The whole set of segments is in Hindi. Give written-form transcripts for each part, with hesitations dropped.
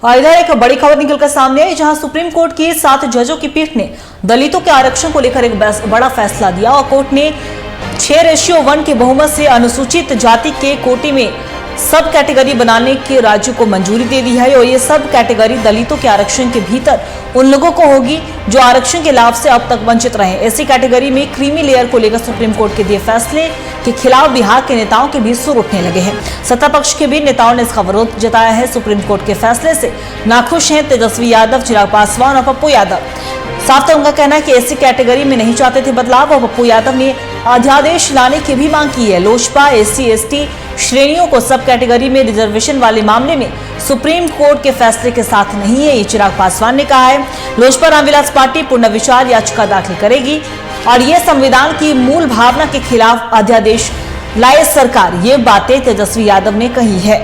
और इधर एक बड़ी खबर निकलकर सामने आई, जहां सुप्रीम कोर्ट की 7 जजों की पीठ ने दलितों के आरक्षण को लेकर एक बड़ा फैसला दिया और कोर्ट ने 6:1 के बहुमत से अनुसूचित जाति के कोटे में सब कैटेगरी बनाने के राज्यों को मंजूरी दे दी है और ये सब कैटेगरी दलितों के आरक्षण के भीतर उन लोगों को होगी जो आरक्षण के लाभ से अब तक वंचित रहे। ऐसी कैटेगरी में क्रीमी लेयर को लेकर सुप्रीम कोर्ट के दिए फैसले के खिलाफ बिहार के नेताओं के बीच सुर उठने लगे हैं। सत्ता पक्ष के भी नेताओं ने इसका विरोध जताया है। सुप्रीम कोर्ट के फैसले से नाखुश हैं तेजस्वी यादव, चिराग पासवान और पप्पू यादव। साफ तो उनका कहना है कि ऐसी कैटेगरी में नहीं चाहते थे बदलाव और पप्पू यादव ने अध्यादेश लाने की भी मांग की है। लोजपा SC/ST श्रेणियों को सब कैटेगरी में रिजर्वेशन वाले मामले में सुप्रीम कोर्ट के फैसले के साथ नहीं है, ये चिराग पासवान ने कहा है। लोजपा रामविलास पार्टी पुनर्विचार याचिका दाखिल करेगी और ये संविधान की मूल भावना के खिलाफ अध्यादेश लाए सरकार, ये बातें तेजस्वी यादव ने कही है।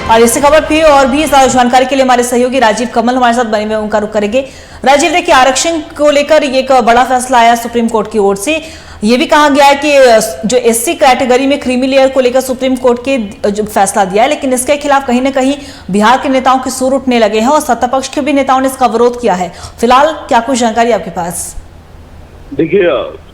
और इसी खबर पे और भी ज्यादा जानकारी के लिए हमारे सहयोगी राजीव कमल हमारे साथ बने हुए, उनका रुख करेंगे। राजीव, देखिए आरक्षण को लेकर एक बड़ा फैसला आया सुप्रीम कोर्ट की ओर से। ये भी कहा गया है कि जो SC कैटेगरी में क्रीमी लेयर को लेकर सुप्रीम कोर्ट के जो फैसला दिया है, लेकिन इसके खिलाफ कहीं ना कहीं बिहार के नेताओं के सुर उठने लगे हैं और सत्ता पक्ष के भी नेताओं ने इसका विरोध किया है। फिलहाल क्या कुछ जानकारी आपके पास? देखिए,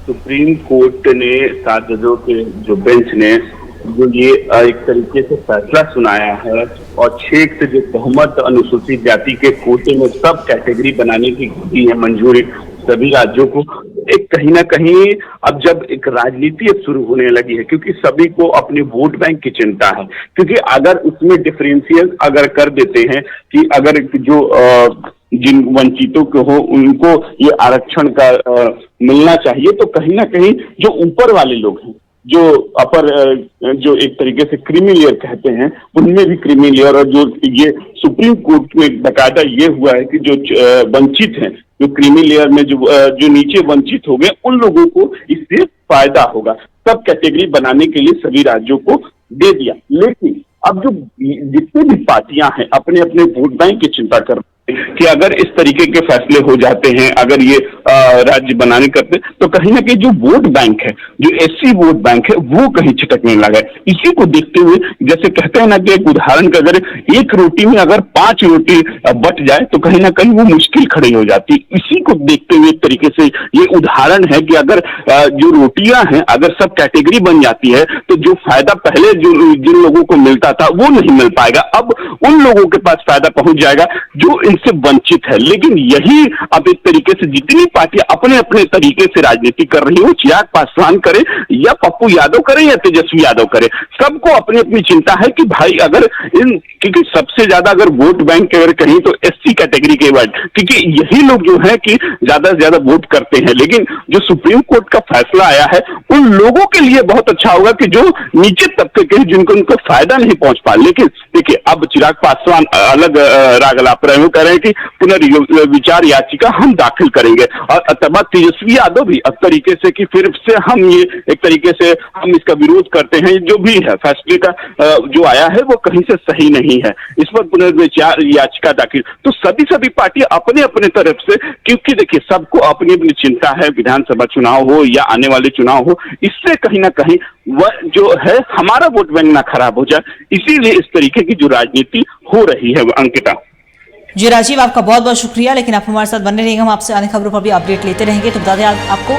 सुप्रीम कोर्ट ने 7 जजों के जो बेंच ने जो ये एक तरीके से फैसला सुनाया है और 6 से जो बहुमत अनुसूचित जाति के कोटे में सब कैटेगरी बनाने की दी है मंजूरी सभी राज्यों को। एक कहीं ना कहीं अब जब एक राजनीति अब शुरू होने लगी है, क्योंकि सभी को अपने वोट बैंक की चिंता है। क्योंकि अगर उसमें डिफरेंशियल अगर कर देते हैं कि अगर जो जिन वंचितों को हो उनको ये आरक्षण का मिलना चाहिए, तो कहीं ना कहीं जो ऊपर वाले लोग हैं, जो अपर जो एक तरीके से क्रीमी लेयर कहते हैं, उनमें भी क्रीमी लेयर और जो ये सुप्रीम कोर्ट में बकायदा ये हुआ है कि जो वंचित हैं, जो क्रीमी लेयर में जो नीचे वंचित हो गए, उन लोगों को इससे फायदा होगा। सब कैटेगरी बनाने के लिए सभी राज्यों को दे दिया। लेकिन अब जो जितनी भी पार्टियां हैं अपने अपने वोट बैंक की चिंता कर कि अगर इस तरीके के फैसले हो जाते हैं, अगर ये राज्य बनाने करते, तो कहीं ना कहीं जो वोट बैंक है, जो SC वोट बैंक है, वो कहीं छिटकने लगा है। इसी को देखते हुए जैसे कहते हैं ना कि एक उदाहरण का अगर एक रोटी में अगर 5 रोटी बट जाए तो कहीं ना कहीं वो मुश्किल खड़ी हो जाती है। इसी को देखते हुए एक तरीके से ये उदाहरण है कि अगर जो रोटियां हैं अगर सब कैटेगरी बन जाती है तो जो फायदा पहले जिन लोगों को मिलता था वो नहीं मिल पाएगा। अब उन लोगों के पास फायदा पहुंच जाएगा जो से वंचित है। लेकिन यही अब एक तरीके से जितनी पार्टियां अपने अपने तरीके से राजनीति कर रही हो, चिराग पासवान करे या पप्पू यादव करे या तेजस्वी यादव करे, सबको अपनी अपनी चिंता है कि भाई अगर क्योंकि सबसे ज्यादा अगर वोट बैंक अगर कहीं तो SC कैटेगरी के बाद, क्योंकि यही लोग जो है कि ज्यादा से ज्यादा वोट करते हैं। लेकिन जो सुप्रीम कोर्ट का फैसला आया है उन लोगों के लिए बहुत अच्छा होगा कि जो नीचे तबके के जिनको उनको फायदा नहीं पहुंच पा। लेकिन देखिए, अब चिराग पासवान अलग राग अलाप रहे कह रहे हैं कि पुनर्विचार याचिका हम दाखिल करेंगे और तब तेजस्वी यादव भी अब तरीके से कि फिर से हम ये एक तरीके से हम इसका विरोध करते हैं। जो भी है फैसले का जो आया है वो कहीं से सही नहीं है, इस पर पुनर्विचार याचिका दाखिल। तो सभी पार्टियां अपने अपने तरफ से, क्योंकि देखिए सबको अपनी अपनी चिंता है, विधानसभा चुनाव हो या आने वाले चुनाव हो, इससे कहीं ना कहीं वह जो है हमारा वोट बैंक ना खराब हो जाए, इसीलिए इस तरीके की जो राजनीति हो रही है। अंकिता जी राजीव, आपका बहुत बहुत शुक्रिया। लेकिन आप हमारे साथ बने रहेंगे, हम आपसे आने खबरों पर भी अपडेट लेते रहेंगे। तो बता दें आपको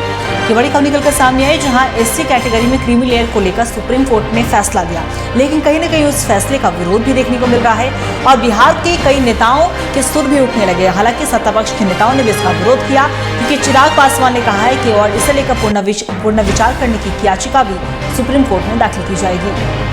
कि बड़ी खबर निकलकर सामने आई, जहां SC कैटेगरी में क्रीमी लेयर को लेकर सुप्रीम कोर्ट ने फैसला दिया, लेकिन कहीं ना कहीं उस फैसले का विरोध भी देखने को मिल रहा है और बिहार के कई नेताओं के सुर भी उठने लगे। हालांकि सत्ता पक्ष के नेताओं ने भी इसका विरोध किया, क्योंकि चिराग पासवान ने कहा है कि और इसे लेकर पुनर्विचार करने की याचिका भी सुप्रीम कोर्ट में दाखिल की जाएगी।